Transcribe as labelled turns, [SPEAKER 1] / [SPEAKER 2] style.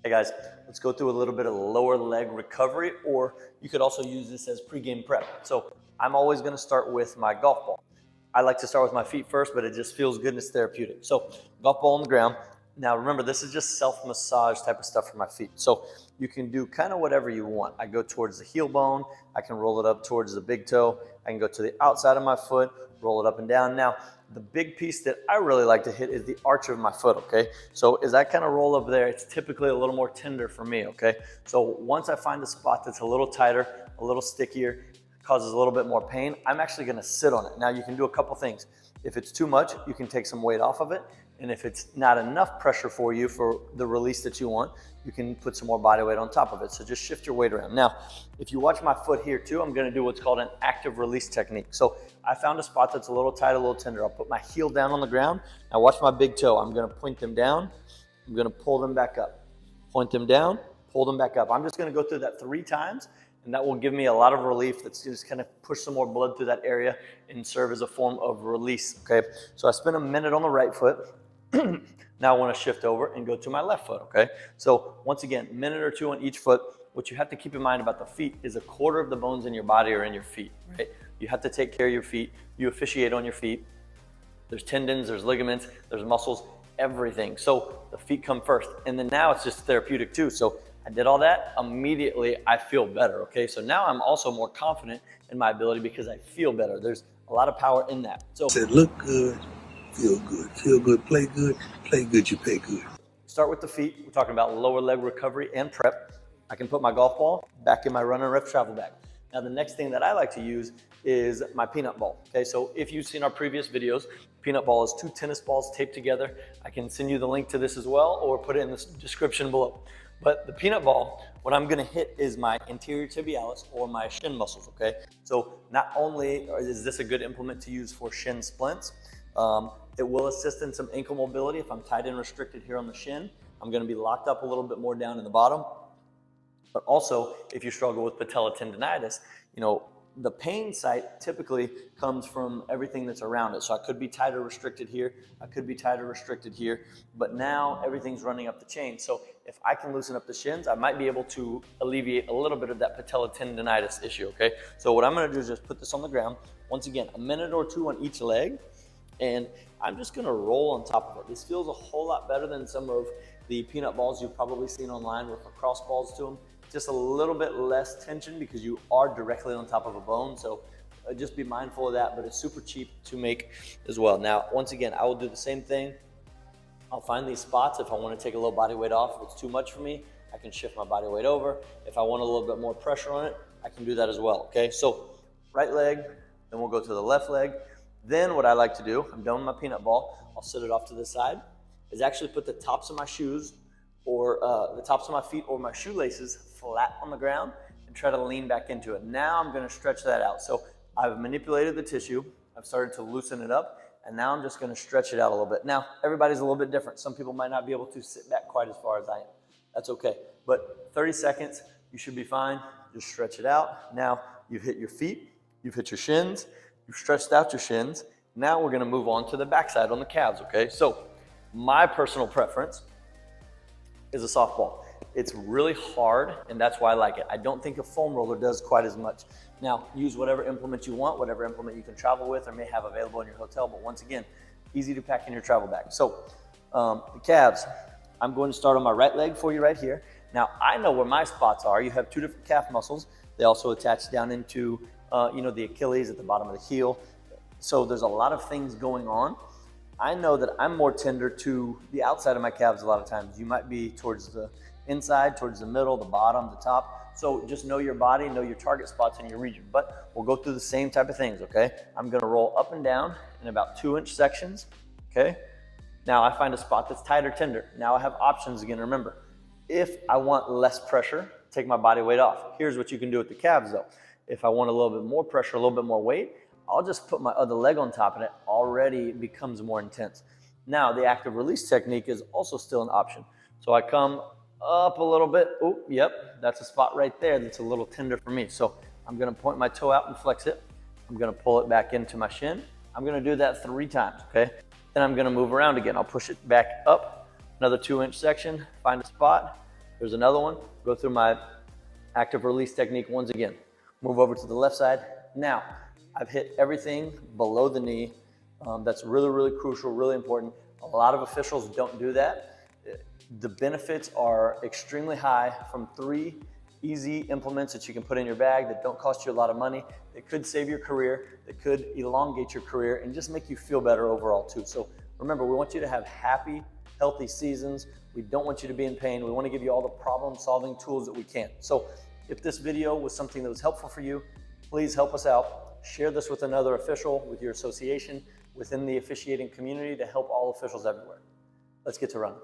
[SPEAKER 1] Hey guys, let's go through a little bit of lower leg recovery, or you could also use this as pre-game prep. So I'm always going to start with my golf ball. I like to start with my feet first, but it just feels good and it's therapeutic. So golf ball on the ground. Now remember, this is just self-massage type of stuff for my feet. So you can do kind of whatever you want. I go towards the heel bone. I can roll it up towards the big toe. I can go to the outside of my foot, roll it up and down. Now, the big piece that I really like to hit is the arch of my foot, okay? So as I kind of roll up there, it's typically a little more tender for me, okay? So once I find a spot that's a little tighter, a little stickier, causes a little bit more pain, I'm actually gonna sit on it. Now you can do a couple things. If it's too much, you can take some weight off of it. And if it's not enough pressure for you for the release that you want, you can put some more body weight on top of it. So just shift your weight around. Now, if you watch my foot here too, I'm gonna do what's called an active release technique. So I found a spot that's a little tight, a little tender. I'll put my heel down on the ground. Now watch my big toe. I'm gonna point them down. I'm gonna pull them back up. Point them down, pull them back up. I'm just gonna go through that 3 times, and that will give me a lot of relief. That's just kind of push some more blood through that area and serve as a form of release, okay? So I spent a minute on the right foot. Now I want to shift over and go to my left foot, okay? So once again, minute or 2 on each foot. What you have to keep in mind about the feet is 1/4 of the bones in your body are in your feet, right? You have to take care of your feet. You officiate on your feet. There's tendons, there's ligaments, there's muscles, everything. So the feet come first. And then now it's just therapeutic too. So I did all that, immediately I feel better, okay? So now I'm also more confident in my ability because I feel better. There's a lot of power in that. So
[SPEAKER 2] said, look good, feel good, play good, you pay good.
[SPEAKER 1] Start with the feet. We're talking about lower leg recovery and prep. I can put my golf ball back in my run and ref travel bag. Now the next thing that I like to use is my peanut ball. Okay, so if you've seen our previous videos, peanut ball is 2 tennis balls taped together. I can send you the link to this as well, or put it in the description below. But the peanut ball, what I'm gonna hit is my anterior tibialis or my shin muscles, okay? So not only is this a good implement to use for shin splints, it will assist in some ankle mobility. If I'm tight and restricted here on the shin, I'm gonna be locked up a little bit more down in the bottom. But also, if you struggle with patella tendonitis, you know, the pain site typically comes from everything that's around it. So I could be tight or restricted here, I could be tight or restricted here, but now everything's running up the chain. So if I can loosen up the shins, I might be able to alleviate a little bit of that patella tendonitis issue, okay? So what I'm gonna do is just put this on the ground. Once again, a minute or 2 on each leg, and I'm just gonna roll on top of it. This feels a whole lot better than some of the peanut balls you've probably seen online with lacrosse balls to them. Just a little bit less tension because you are directly on top of a bone. So just be mindful of that, but it's super cheap to make as well. Now, once again, I will do the same thing. I'll find these spots. If I want to take a little body weight off, if it's too much for me, I can shift my body weight over. If I want a little bit more pressure on it, I can do that as well, okay? So right leg, then we'll go to the left leg. Then what I like to do, I'm done with my peanut ball, I'll sit it off to the side, is actually put the tops of my shoes or the tops of my feet or my shoelaces flat on the ground and try to lean back into it. Now I'm gonna stretch that out. So I've manipulated the tissue, I've started to loosen it up, and now I'm just gonna stretch it out a little bit. Now, everybody's a little bit different. Some people might not be able to sit back quite as far as I am. That's okay. But 30 seconds, you should be fine. Just stretch it out. Now you've hit your feet, you've hit your shins, you've stretched out your shins. Now we're gonna move on to the backside on the calves, okay? So my personal preference is a softball. It's really hard, and that's why I like it. I don't think a foam roller does quite as much. Now, use whatever implement you want, whatever implement you can travel with or may have available in your hotel, but once again, easy to pack in your travel bag. So the calves, I'm going to start on my right leg for you right here. Now, I know where my spots are. You have 2 different calf muscles. They also attach down into the Achilles at the bottom of the heel. So there's a lot of things going on. I know that I'm more tender to the outside of my calves a lot of times. You might be towards the inside, towards the middle, the bottom, the top. So just know your body, know your target spots in your region. But we'll go through the same type of things, okay? I'm gonna roll up and down in about 2-inch sections, okay? Now I find a spot that's tight or tender. Now I have options again, remember. If I want less pressure, take my body weight off. Here's what you can do with the calves though. If I want a little bit more pressure, a little bit more weight, I'll just put my other leg on top and it already becomes more intense. Now the active release technique is also still an option. So I come up a little bit. Oh, yep, that's a spot right there that's a little tender for me. So I'm gonna point my toe out and flex it. I'm gonna pull it back into my shin. I'm gonna do that 3 times, okay? Then I'm gonna move around again. I'll push it back up, another 2-inch section, find a spot, Here's another one. Go through my active release technique once again. Move over to the left side. Now, I've hit everything below the knee. That's really, really crucial, really important. A lot of officials don't do that. The benefits are extremely high from 3 easy implements that you can put in your bag that don't cost you a lot of money. That could save your career, that could elongate your career, and just make you feel better overall too. So remember, we want you to have happy, healthy seasons. We don't want you to be in pain. We want to give you all the problem-solving tools that we can. So if this video was something that was helpful for you, please help us out. Share this with another official, with your association, within the officiating community to help all officials everywhere. Let's get to running.